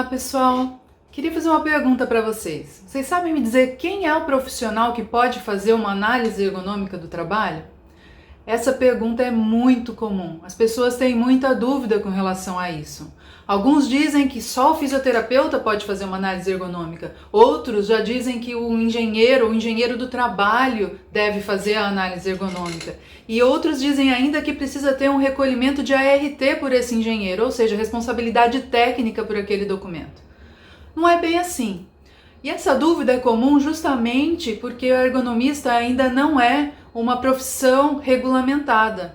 pessoal! Queria fazer uma pergunta para vocês. Vocês sabem me dizer quem é o profissional que pode fazer uma análise ergonômica do trabalho? Essa pergunta é muito comum. As pessoas têm muita dúvida com relação a isso. Alguns dizem que só o fisioterapeuta pode fazer uma análise ergonômica. Outros já dizem que o engenheiro do trabalho deve fazer a análise ergonômica. E outros dizem ainda que precisa ter um recolhimento de ART por esse engenheiro, ou seja, responsabilidade técnica por aquele documento. Não é bem assim. E essa dúvida é comum justamente porque o ergonomista ainda não é uma profissão regulamentada.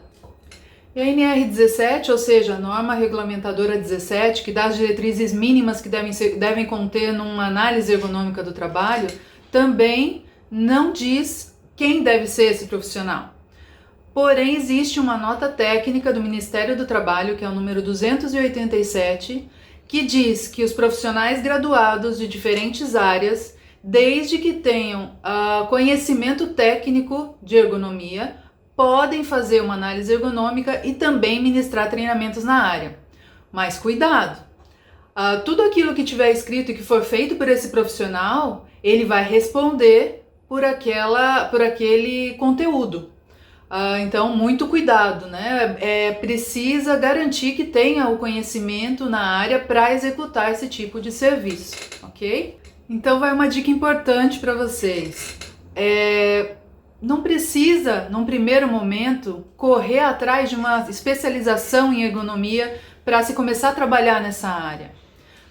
E a NR17, ou seja, a norma regulamentadora 17, que dá as diretrizes mínimas que devem conter numa análise ergonômica do trabalho, também não diz quem deve ser esse profissional. Porém, existe uma nota técnica do Ministério do Trabalho, que é o número 287, que diz que os profissionais graduados de diferentes áreas, desde que tenham conhecimento técnico de ergonomia, podem fazer uma análise ergonômica e também ministrar treinamentos na área. Mas cuidado! Tudo aquilo que tiver escrito e que for feito por esse profissional, ele vai responder por aquele conteúdo. Então, muito cuidado, né? Precisa garantir que tenha o conhecimento na área para executar esse tipo de serviço, ok? Então, vai uma dica importante para vocês. Não precisa, num primeiro momento, correr atrás de uma especialização em ergonomia para se começar a trabalhar nessa área.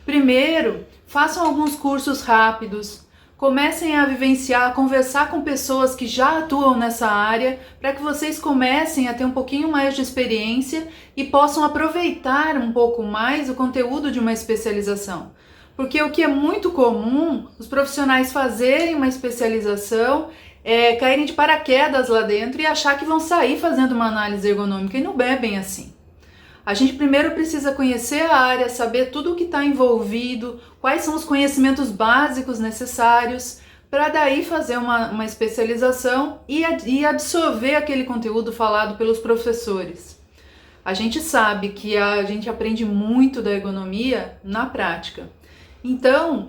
Primeiro, façam alguns cursos rápidos, comecem a vivenciar, a conversar com pessoas que já atuam nessa área, para que vocês comecem a ter um pouquinho mais de experiência e possam aproveitar um pouco mais o conteúdo de uma especialização. Porque o que é muito comum, os profissionais fazerem uma especialização, caírem de paraquedas lá dentro e achar que vão sair fazendo uma análise ergonômica, e não é bem assim. A gente primeiro precisa conhecer a área, saber tudo o que está envolvido, quais são os conhecimentos básicos necessários, para daí fazer uma especialização e absorver aquele conteúdo falado pelos professores. A gente sabe que a gente aprende muito da ergonomia na prática. Então,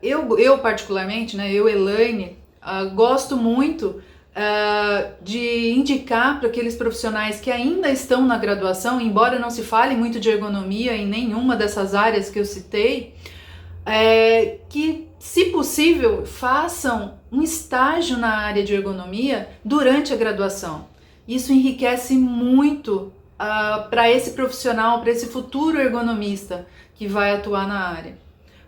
eu particularmente, né, Elaine, gosto muito de indicar para aqueles profissionais que ainda estão na graduação, embora não se fale muito de ergonomia em nenhuma dessas áreas que eu citei, que, se possível, façam um estágio na área de ergonomia durante a graduação. Isso enriquece muito para esse profissional, para esse futuro ergonomista que vai atuar na área.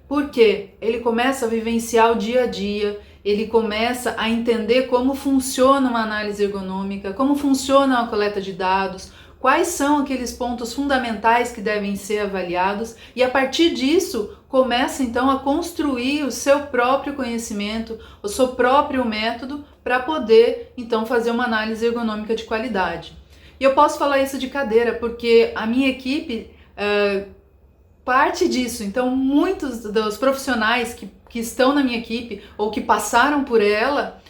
Porque ele começa a vivenciar o dia a dia, ele começa a entender como funciona uma análise ergonômica, como funciona a coleta de dados, quais são aqueles pontos fundamentais que devem ser avaliados, e a partir disso começa então a construir o seu próprio conhecimento, o seu próprio método para poder então fazer uma análise ergonômica de qualidade. E eu posso falar isso de cadeira porque a minha equipe parte disso. Então, muitos dos profissionais que estão na minha equipe ou que passaram por ela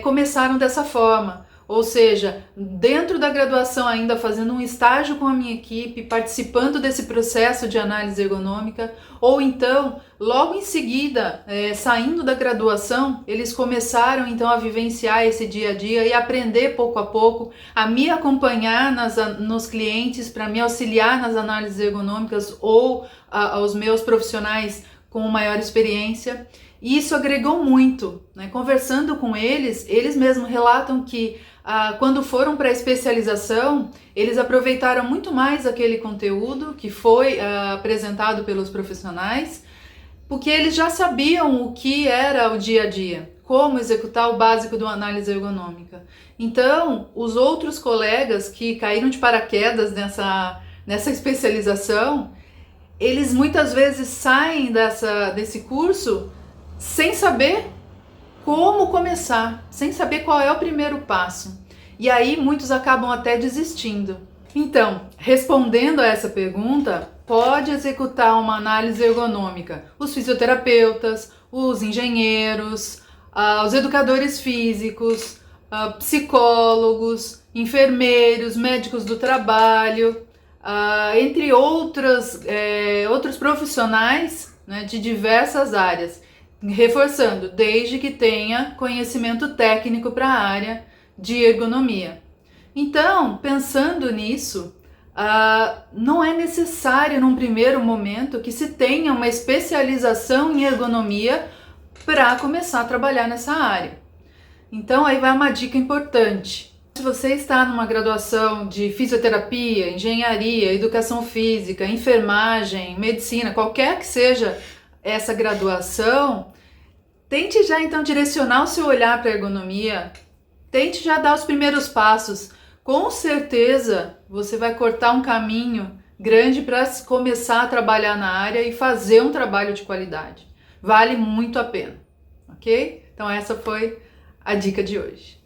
começaram dessa forma. Ou seja, dentro da graduação ainda fazendo um estágio com a minha equipe, participando desse processo de análise ergonômica, ou então, logo em seguida, saindo da graduação, eles começaram então a vivenciar esse dia a dia e aprender pouco a pouco, a me acompanhar nos clientes para me auxiliar nas análises ergonômicas ou aos meus profissionais com maior experiência. E isso agregou muito, né? Conversando com eles, eles mesmos relatam que quando foram para a especialização, eles aproveitaram muito mais aquele conteúdo que foi apresentado pelos profissionais, porque eles já sabiam o que era o dia a dia, como executar o básico de uma análise ergonômica. Então, os outros colegas que caíram de paraquedas nessa especialização, eles muitas vezes saem desse curso sem saber como começar, sem saber qual é o primeiro passo. E aí muitos acabam até desistindo. Então, respondendo a essa pergunta, pode executar uma análise ergonômica os fisioterapeutas, os engenheiros, os educadores físicos, psicólogos, enfermeiros, médicos do trabalho, entre outros profissionais né, de diversas áreas, reforçando, desde que tenha conhecimento técnico para a área de ergonomia. Então, pensando nisso, não é necessário num primeiro momento que se tenha uma especialização em ergonomia para começar a trabalhar nessa área. Então aí vai uma dica importante. Se você está numa graduação de fisioterapia, engenharia, educação física, enfermagem, medicina, qualquer que seja essa graduação, tente já então direcionar o seu olhar para a ergonomia, tente já dar os primeiros passos. Com certeza você vai cortar um caminho grande para começar a trabalhar na área e fazer um trabalho de qualidade. Vale muito a pena, ok? Então essa foi a dica de hoje.